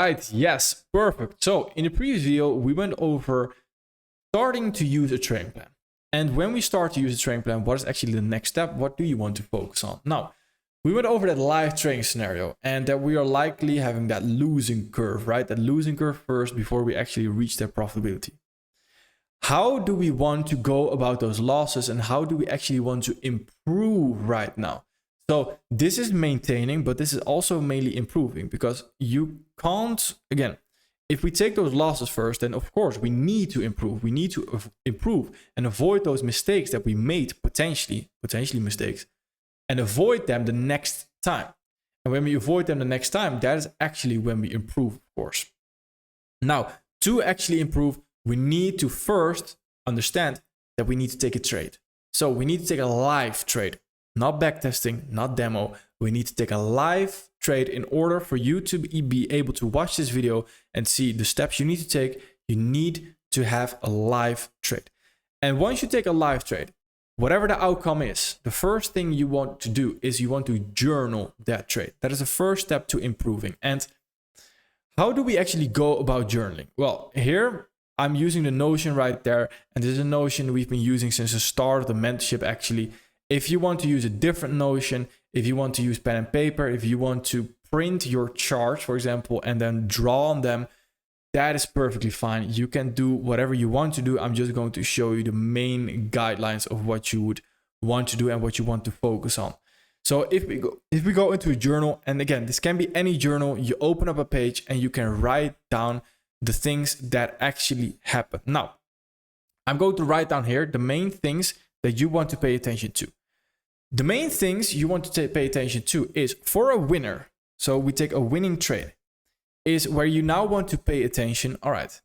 right, yes, perfect. So in the previous video, we went over starting to use a training plan. And when we start to use a training plan, what is actually the next step? What do you want to focus on? Now, we went over that live training scenario and that we are likely having that losing curve, right? That losing curve first before we actually reach that profitability. How do we want to go about those losses and how do we actually want to improve right now? So this is maintaining, but this is also mainly improving because you can't, again, if we take those losses first, then of course we need to improve. We need to improve and avoid those mistakes that we made, potentially mistakes, and avoid them the next time. And when we avoid them the next time, that is actually when we improve, of course. Now, to actually improve, we need to first understand that we need to take a trade. So we need to take a live trade, not backtesting, not demo. We need to take a live trade in order for you to be able to watch this video and see the steps you need to take. You need to have a live trade. And once you take a live trade, whatever the outcome is, the first thing you want to do is you want to journal that trade. That is the first step to improving. And how do we actually go about journaling? Well, here I'm using the Notion right there. And this is a Notion we've been using since the start of the mentorship actually. If you want to use a different Notion, if you want to use pen and paper, if you want to print your charts, for example, and then draw on them, that is perfectly fine. You can do whatever you want to do. I'm just going to show you the main guidelines of what you would want to do and what you want to focus on. So if we go into a journal, and again, this can be any journal, you open up a page and you can write down the things that actually happen. Now, I'm going to write down here the main things that you want to pay attention to. The main things you want to pay attention to is for a winner. So we take a winning trade is where you now want to pay attention. All right,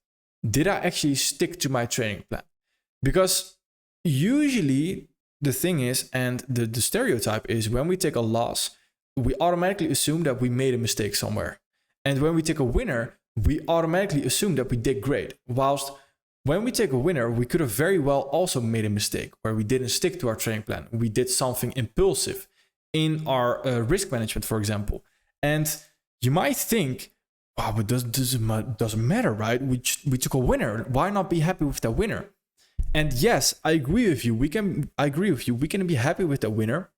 did I actually stick to my training plan? Because usually the thing is, and the stereotype is when we take a loss, we automatically assume that we made a mistake somewhere. And when we take a winner, we automatically assume that we did great. Whilst when we take a winner, we could have very well also made a mistake where we didn't stick to our training plan. We did something impulsive in our risk management, for example. And you might think, wow, but doesn't matter, right? We took a winner. Why not be happy with that winner? And yes, I agree with you. We can be happy with that winner.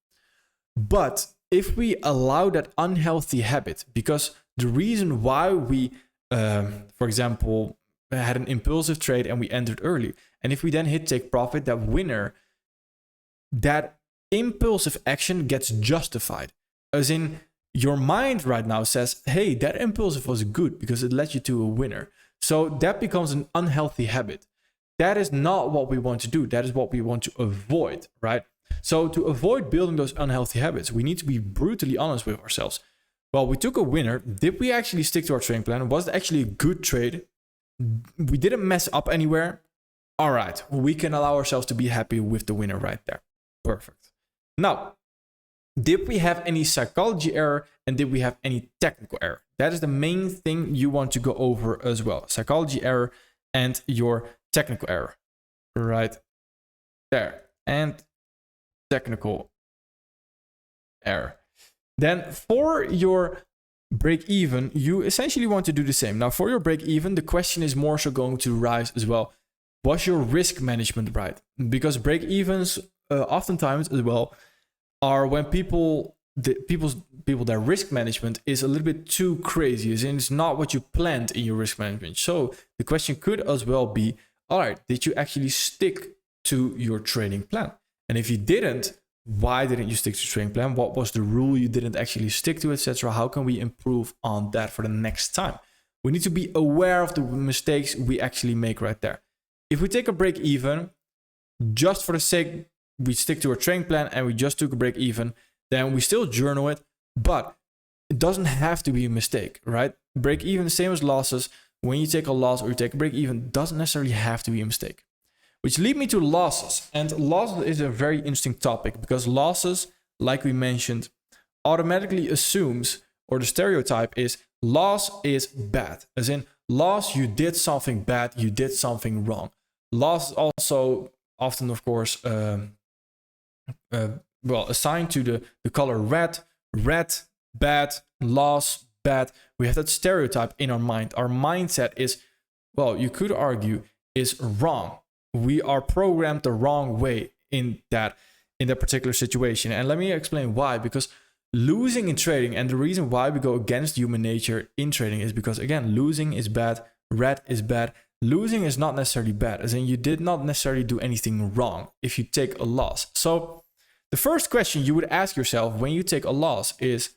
But if we allow that unhealthy habit, because the reason why we, for example, had an impulsive trade and we entered early, and if we then hit take profit, that winner, that impulsive action gets justified. As in, your mind right now says, hey, that impulsive was good because it led you to a winner. So that becomes an unhealthy habit. That is not what we want to do. That is what we want to avoid, right? So to avoid building those unhealthy habits, we need to be brutally honest with ourselves. Well, we took a winner. Did we actually stick to our training plan? Was it actually a good trade? We didn't mess up anywhere. All right, we can allow ourselves to be happy with the winner right there. Perfect. Now, did we have any psychology error and did we have any technical error? That is the main thing you want to go over as well. Psychology error and your technical error. Right there. And technical error. Then for your break even, you essentially want to do the same. Now for your break even, the question is more so going to rise as well. Was your risk management right? Because break evens oftentimes as well are when their risk management is a little bit too crazy, as in it's not what you planned in your risk management. So the question could as well be, all right, did you actually stick to your trading plan? And if you didn't, why didn't you stick to your trading plan? What was the rule you didn't actually stick to, etc.? How can we improve on that for the next time? We need to be aware of the mistakes we actually make right there. If we take a break even, just for the sake, we stick to our trading plan and we just took a break even, then we still journal it, but it doesn't have to be a mistake, right? Break even, same as losses. When you take a loss or you take a break even, doesn't necessarily have to be a mistake. Which lead me to losses. And losses is a very interesting topic because losses, like we mentioned, automatically assumes, or the stereotype is, loss is bad. As in, loss, you did something bad, you did something wrong. Loss is also often, of course, assigned to the color red, bad, loss, bad. We have that stereotype in our mind. Our mindset is, well, you could argue, is wrong. We are programmed the wrong way in that particular situation. And let me explain why. Because losing in trading, and the reason why we go against human nature in trading, is because, again, losing is bad, red is bad. Losing is not necessarily bad, as in you did not necessarily do anything wrong if you take a loss. So the first question you would ask yourself when you take a loss is,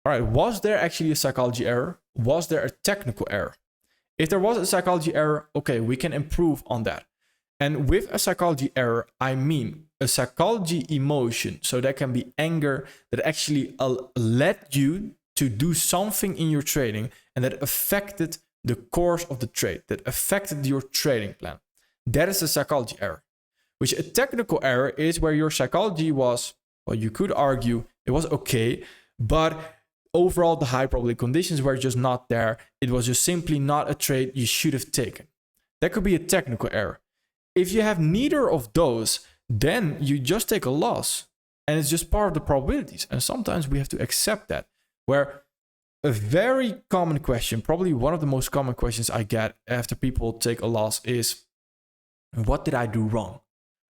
all right, was there actually a psychology error? Was there a technical error? If there was a psychology error, okay, we can improve on that. And with a psychology error, I mean a psychology emotion. So that can be anger that actually led you to do something in your trading and that affected the course of the trade, that affected your trading plan. That is a psychology error. Which a technical error is where your psychology was, well, you could argue it was okay, but overall the high probability conditions were just not there. It was just simply not a trade you should have taken. That could be a technical error. If you have neither of those, then you just take a loss. And it's just part of the probabilities. And sometimes we have to accept that. Where a very common question, probably one of the most common questions I get after people take a loss is, what did I do wrong?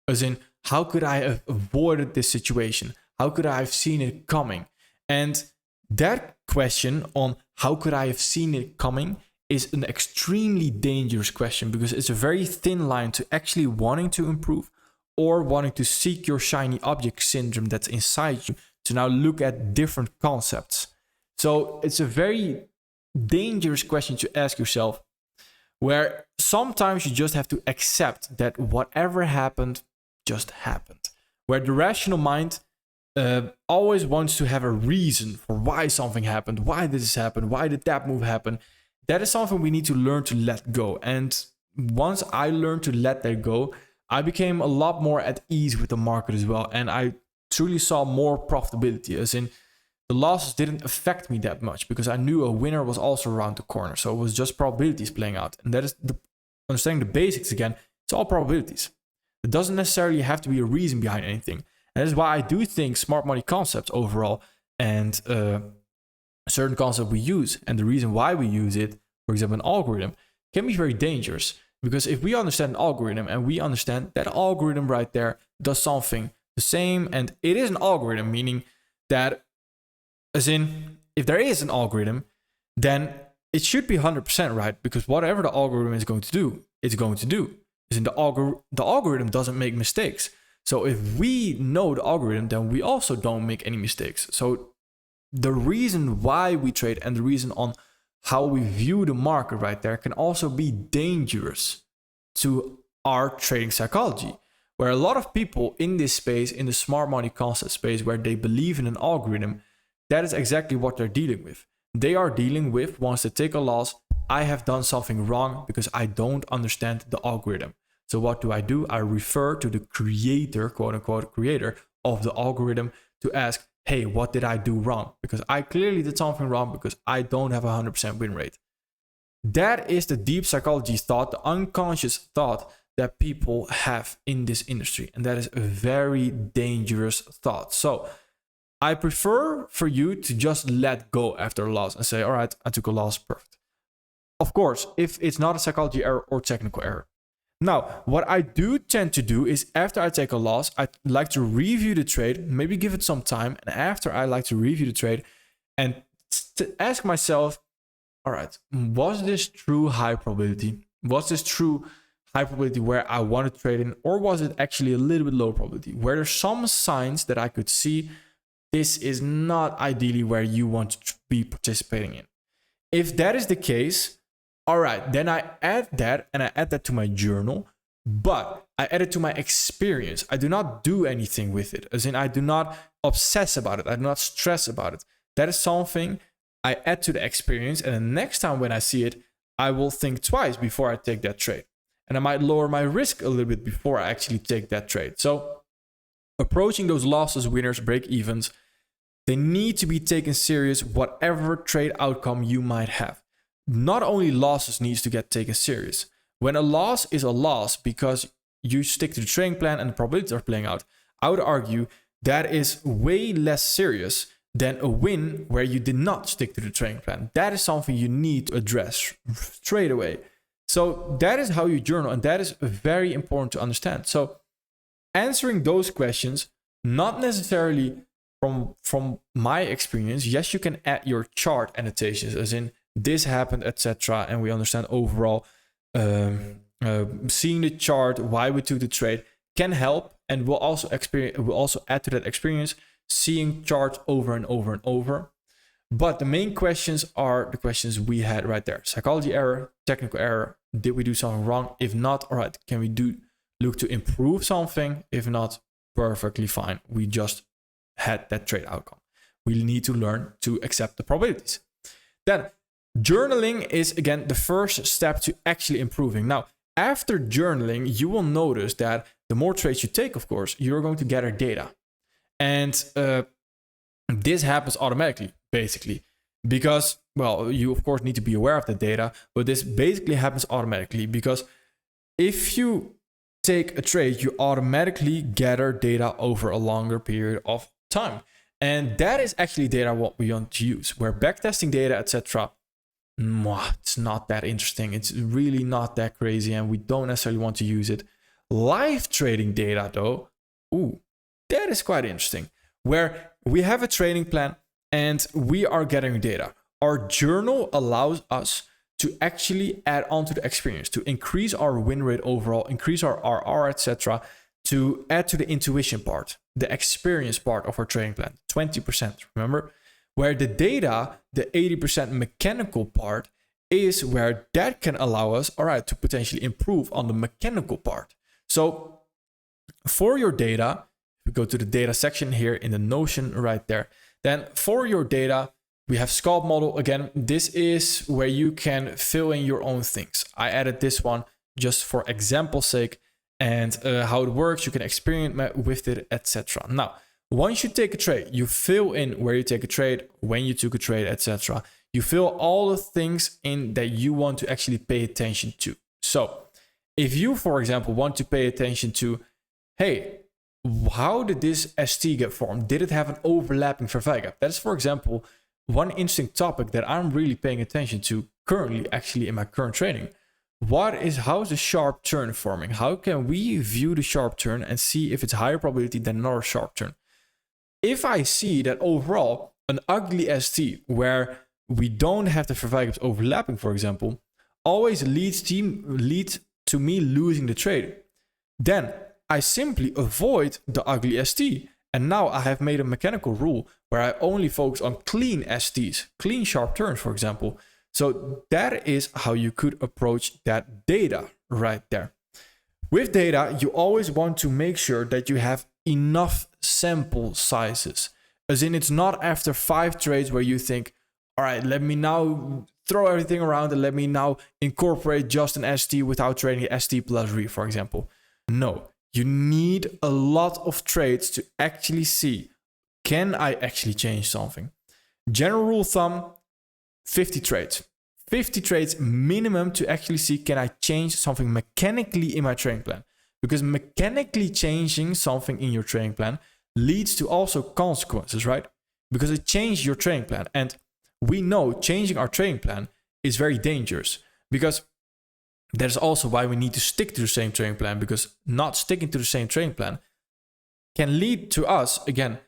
As in, how could I have avoided this situation? How could I have seen it coming? And that question on how could I have seen it coming is an extremely dangerous question, because it's a very thin line to actually wanting to improve or wanting to seek your shiny object syndrome that's inside you to now look at different concepts. So it's a very dangerous question to ask yourself, where sometimes you just have to accept that whatever happened just happened. Where the rational mind always wants to have a reason for why something happened, why did this happen, why did that move happen. That is something we need to learn to let go. And once I learned to let that go, I became a lot more at ease with the market as well. And I truly saw more profitability, as in the losses didn't affect me that much because I knew a winner was also around the corner. So it was just probabilities playing out. And that is understanding the basics again. It's all probabilities. It doesn't necessarily have to be a reason behind anything. And that is why I do think smart money concepts overall and a certain concept we use and the reason why we use it, for example, an algorithm, can be very dangerous. Because if we understand an algorithm and we understand that algorithm right there does something the same, and it is an algorithm, meaning that, as in, if there is an algorithm, then it should be 100% right, because whatever the algorithm is going to do, it's going to do. As in, the algorithm doesn't make mistakes. So if we know the algorithm, then we also don't make any mistakes. So the reason why we trade and the reason on how we view the market right there can also be dangerous to our trading psychology, where a lot of people in this space, in the smart money concept space, where they believe in an algorithm, that is exactly what they're dealing with. They are dealing with, once they take a loss, I have done something wrong because I don't understand the algorithm. So what do? I refer to the creator, quote unquote creator of the algorithm, to ask, hey, what did I do wrong? Because I clearly did something wrong because I don't have a 100% win rate. That is the deep psychology thought, the unconscious thought that people have in this industry. And that is a very dangerous thought. So I prefer for you to just let go after a loss and say, all right, I took a loss, perfect. Of course, if it's not a psychology error or technical error. Now, what I do tend to do is after I take a loss, I like to review the trade, maybe give it some time. And after I like to review the trade and to ask myself, all right, was this true high probability? Was this true high probability where I want to trade in? Or was it actually a little bit low probability? Where there's some signs that I could see this is not ideally where you want to be participating in. If that is the case, all right, then I add that and I add that to my journal, but I add it to my experience. I do not do anything with it. As in, I do not obsess about it. I do not stress about it. That is something I add to the experience. And the next time when I see it, I will think twice before I take that trade. And I might lower my risk a little bit before I actually take that trade. So approaching those losses, winners, break evens, they need to be taken serious, whatever trade outcome you might have. Not only losses needs to get taken serious. When a loss is a loss because you stick to the trading plan and the probabilities are playing out, I would argue that is way less serious than a win where you did not stick to the training plan. That is something you need to address straight away. So that is how you journal, and that is very important to understand. So answering those questions, not necessarily from my experience. Yes, you can add your chart annotations, as in this happened, etc., and we understand overall. Seeing the chart, why we took the trade, can help, and will also add to that experience, seeing charts over and over and over. But the main questions are the questions we had right there: psychology error, technical error. Did we do something wrong? If not, all right, can we look to improve something? If not, perfectly fine. We just had that trade outcome. We need to learn to accept the probabilities. Then journaling is, again, the first step to actually improving. Now, after journaling, you will notice that the more trades you take, of course, you're going to gather data. And this happens automatically, basically, because, well, you, of course, need to be aware of the data, but this basically happens automatically because if you take a trade, you automatically gather data over a longer period of time. And that is actually data what we want to use, where backtesting data, etc., it's not that interesting. It's really not that crazy, and we don't necessarily want to use it. Live trading data, though, that is quite interesting, where we have a trading plan and we are gathering data. Our journal allows us to actually add on to the experience, to increase our win rate overall, increase our RR, etc., to add to the intuition part, the experience part of our trading plan, 20%, remember? Where the data, the 80% mechanical part, is where that can allow us, all right, to potentially improve on the mechanical part. So for your data, if we go to the data section here in the Notion right there, then for your data, we have Scalp model. Again, this is where you can fill in your own things. I added this one just for example's sake, and how it works, you can experiment with it, etc. Now, once you take a trade, you fill in where you take a trade, when you took a trade, etc. You fill all the things in that you want to actually pay attention to. So if you, for example, want to pay attention to, hey, how did this ST get formed? Did it have an overlapping fair value gap? That is, for example, one interesting topic that I'm really paying attention to currently, actually in my current trading. How is the sharp turn forming? How can we view the sharp turn and see if it's higher probability than another sharp turn? If I see that overall an ugly ST where we don't have the fair value gaps overlapping, for example, always leads to me losing the trade, then I simply avoid the ugly ST. And now I have made a mechanical rule where I only focus on clean STs, clean sharp turns, for example. So that is how you could approach that data right there. With data, you always want to make sure that you have enough sample sizes. As in, it's not after 5 trades where you think, all right, let me now throw everything around and let me now incorporate just an ST without trading ST plus RE, for example. No, you need a lot of trades to actually see, can I actually change something? General rule of thumb, 50 trades. 50 trades minimum to actually see, can I change something mechanically in my trading plan? Because mechanically changing something in your trading plan leads to also consequences, right? Because it changed your trading plan. And we know changing our trading plan is very dangerous, because that is also why we need to stick to the same trading plan, because not sticking to the same trading plan can lead to us, again,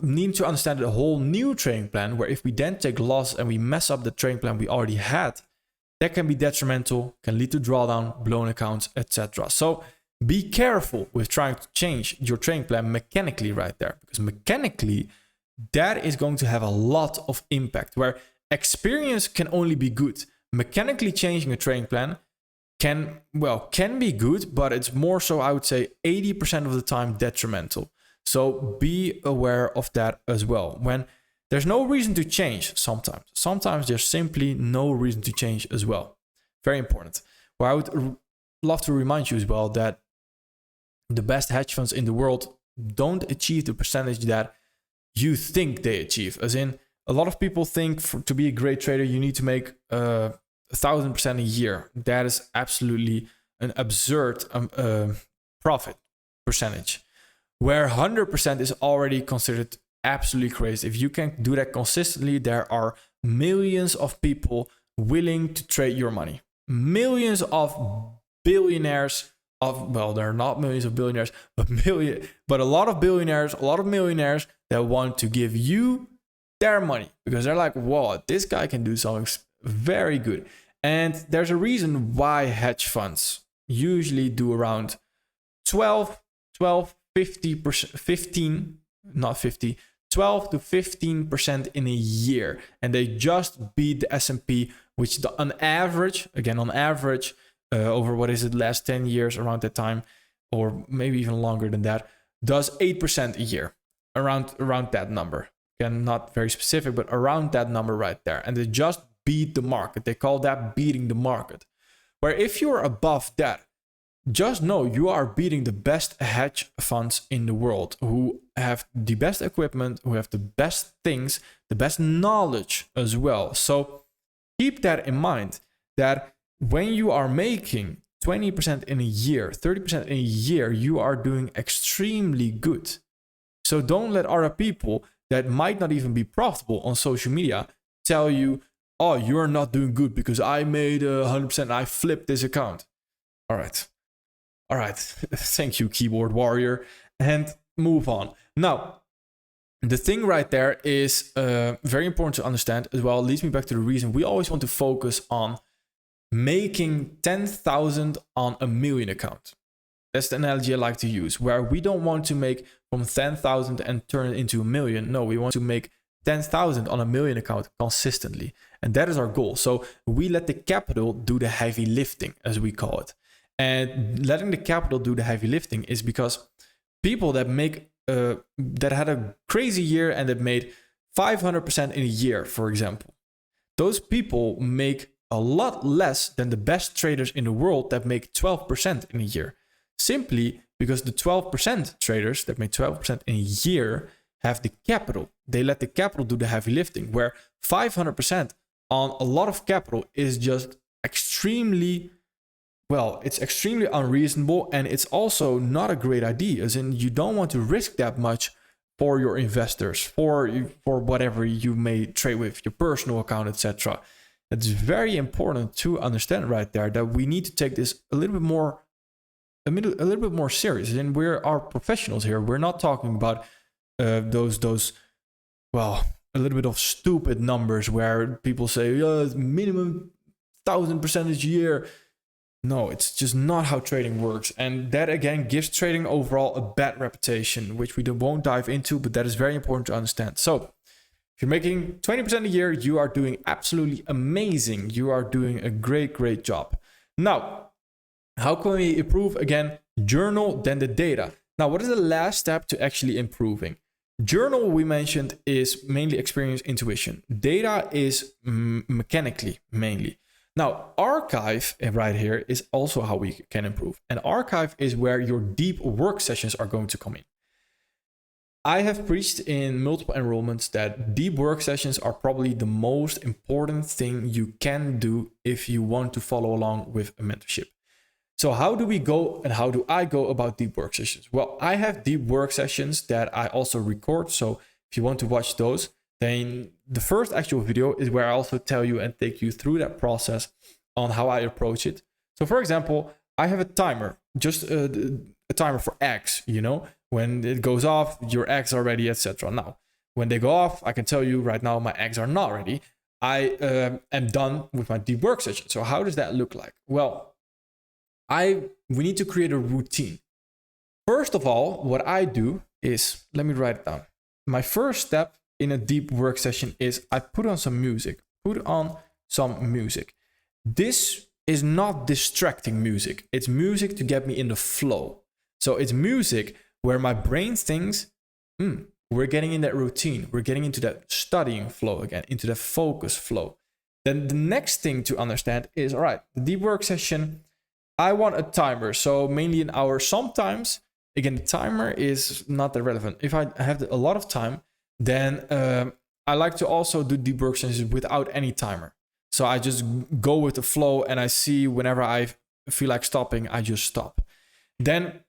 needing to understand a whole new trading plan, where if we then take loss and we mess up the trading plan we already had, that can be detrimental, can lead to drawdown, blown accounts, etc. So be careful with trying to change your trading plan mechanically right there, because mechanically, that is going to have a lot of impact, where experience can only be good. Mechanically changing a trading plan can be good, but it's more so, I would say, 80% of the time detrimental. So be aware of that as well. When there's no reason to change sometimes there's simply no reason to change as well. Very important. Well, I would love to remind you as well that the best hedge funds in the world don't achieve the percentage that you think they achieve. As in, a lot of people think to be a great trader, you need to make 1,000% a year. That is absolutely an absurd profit percentage, where 100% is already considered absolutely crazy. If you can do that consistently, there are millions of people willing to trade your money. Millions of billionaires well, there are not millions of billionaires, but a lot of billionaires, a lot of millionaires that want to give you their money because they're like, whoa, this guy can do something very good. And there's a reason why hedge funds usually do around 12, 50%, 15, not 50, 12 to 15% in a year. And they just beat the S&P, which on average, over what is it, last 10 years around that time, or maybe even longer than that, does 8% a year, around that number. Again, not very specific, but around that number right there. And they just beat the market. They call that beating the market. Where if you're above that, just know you are beating the best hedge funds in the world, who have the best equipment, who have the best things, the best knowledge as well. So keep that in mind, that when you are making 20% in a year, 30% in a year, you are doing extremely good. So don't let other people that might not even be profitable on social media tell you, oh, you're not doing good because I made 100% and I flipped this account. All right. Thank you, keyboard warrior. And move on. Now, the thing right there is very important to understand as well. It leads me back to the reason we always want to focus on making 10,000 on a million account. That's the analogy I like to use, where we don't want to make from 10,000 and turn it into a million. No, we want to make 10,000 on a million account consistently. And that is our goal. So we let the capital do the heavy lifting, as we call it. And letting the capital do the heavy lifting is because people that that had a crazy year and that made 500% in a year, for example, those people make a lot less than the best traders in the world that make 12% in a year. Simply because the 12% traders that make 12% in a year have the capital. They let the capital do the heavy lifting, where 500% on a lot of capital is just extremely unreasonable, and it's also not a great idea, as in you don't want to risk that much for your investors, for whatever you may trade with, your personal account, etc. It's very important to understand right there that we need to take this a little bit more serious. And we are professionals here. We're not talking about those a little bit of stupid numbers where people say, it's minimum 1,000% a year. No, it's just not how trading works. And that again gives trading overall a bad reputation, which we won't dive into, but that is very important to understand. So if you're making 20% a year, you are doing absolutely amazing. You are doing a great job. Now, how can we improve? Again, journal, then the data. Now, what is the last step to actually improving? Journal, we mentioned, is mainly experience, intuition. Data is mechanically mainly. Now, archive right here is also how we can improve. And archive is where your deep work sessions are going to come in. I have preached in multiple enrollments that deep work sessions are probably the most important thing you can do if you want to follow along with a mentorship. So how do we go and how do I go about deep work sessions? Well, I have deep work sessions that I also record. So if you want to watch those, then the first actual video is where I also tell you and take you through that process on how I approach it. So for example, I have a timer, just a timer for eggs, when it goes off, your eggs are ready, etc. Now, when they go off, I can tell you right now, my eggs are not ready. I am done with my deep work session. So how does that look like? Well, we need to create a routine. First of all, what I do is, let me write it down. My first step in a deep work session is I put on some music. This is not distracting music. It's music to get me in the flow. So it's music where my brain thinks, we're getting in that routine. We're getting into that studying flow again, into that focus flow. Then the next thing to understand is, all right, the deep work session, I want a timer. So mainly an hour. Sometimes, again, the timer is not that relevant. If I have a lot of time, then I like to also do deep work sessions without any timer. So I just go with the flow and I see whenever I feel like stopping, I just stop. Then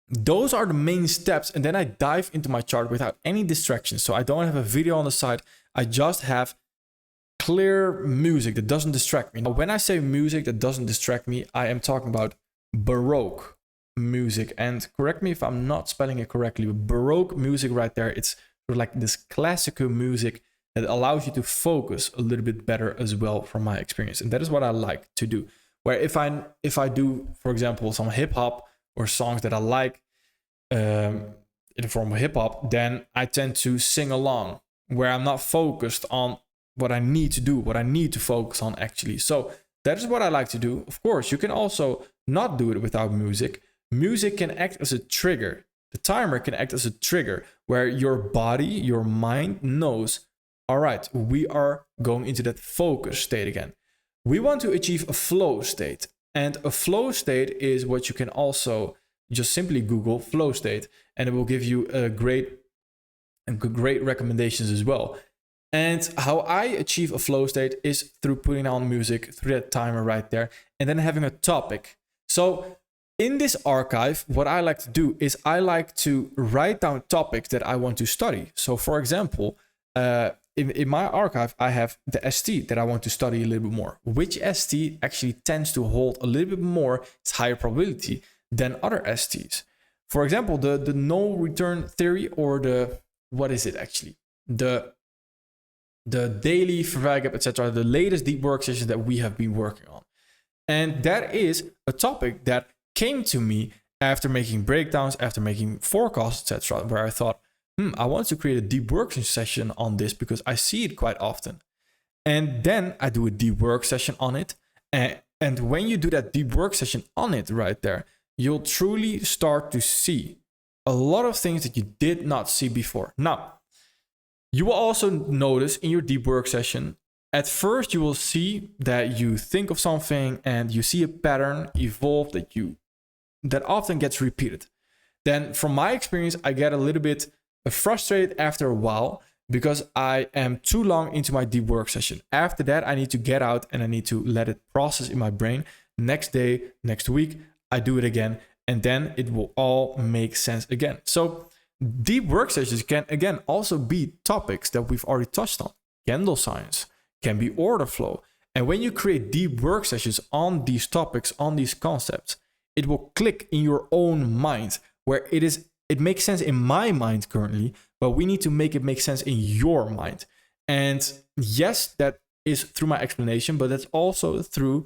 those are the main steps. And then I dive into my chart without any distractions. So I don't have a video on the side. I just have clear music that doesn't distract me. Now, when I say music that doesn't distract me, I am talking about Baroque music. And correct me if I'm not spelling it correctly, but Baroque music right there, it's sort of like this classical music that allows you to focus a little bit better as well, from my experience. And that is what I like to do. Where if I do, for example, some hip hop or songs that I like in the form of hip hop, then I tend to sing along, where I'm not focused on what I need to do, what I need to focus on actually. So that is what I like to do. Of course, you can also not do it without music. Music can act as a trigger. The timer can act as a trigger where your body, your mind knows, all right, we are going into that focus state again. We want to achieve a flow state. And a flow state is what you can also just simply Google flow state, and it will give you great recommendations as well. And how I achieve a flow state is through putting on music, through that timer right there, and then having a topic. So in this archive, what I like to do is I like to write down topics that I want to study. So for example, in my archive, I have the ST that I want to study a little bit more. Which ST actually tends to hold a little bit more, it's higher probability than other STs. For example, the no return theory, or the, what is it actually? The daily Verwijgap, etc., the latest deep work sessions that we have been working on. And that is a topic that came to me after making breakdowns, after making forecasts, etc., where I thought, I want to create a deep work session on this because I see it quite often. And then I do a deep work session on it. And when you do that deep work session on it right there, you'll truly start to see a lot of things that you did not see before. Now, you will also notice in your deep work session, at first you will see that you think of something and you see a pattern evolve that often gets repeated. Then from my experience, I get a little bit frustrated after a while because I am too long into my deep work session. After that, I need to get out and I need to let it process in my brain. Next day, next week, I do it again, and then it will all make sense again. So deep work sessions can again also be topics that we've already touched on. Candle science can be order flow. And when you create deep work sessions on these topics, on these concepts, it will click in your own mind, where it makes sense in my mind currently, but we need to make it make sense in your mind. And yes, that is through my explanation, but that's also through,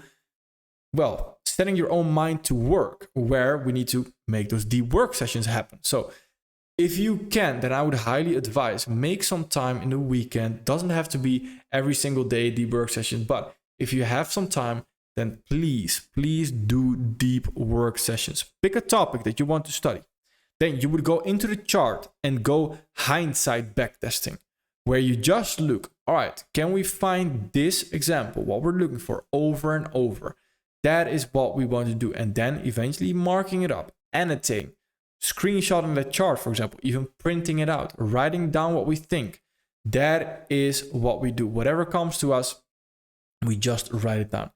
well, setting your own mind to work, where we need to make those deep work sessions happen. So if you can, then I would highly advise, make some time in the weekend. Doesn't have to be every single day deep work session, but if you have some time, then please do deep work sessions. Pick a topic that you want to study. Then you would go into the chart and go hindsight backtesting, where you just look, all right, can we find this example, what we're looking for, over and over? That is what we want to do. And then eventually marking it up, annotating, screenshotting the chart, for example, even printing it out, writing down what we think. That is what we do. Whatever comes to us, we just write it down.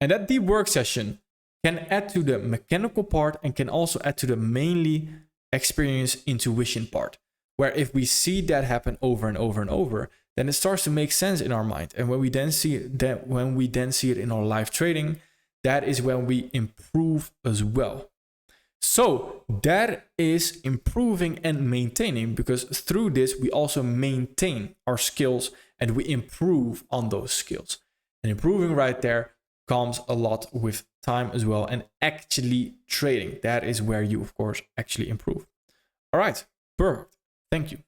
And that deep work session can add to the mechanical part and can also add to the mainly experience intuition part, where if we see that happen over and over and over, then it starts to make sense in our mind. And when we then see it in our live trading, that is when we improve as well. So that is improving and maintaining, because through this we also maintain our skills and we improve on those skills. And improving right there comes a lot with time as well, and actually trading. That is where you, of course, actually improve. All right, perfect. Thank you.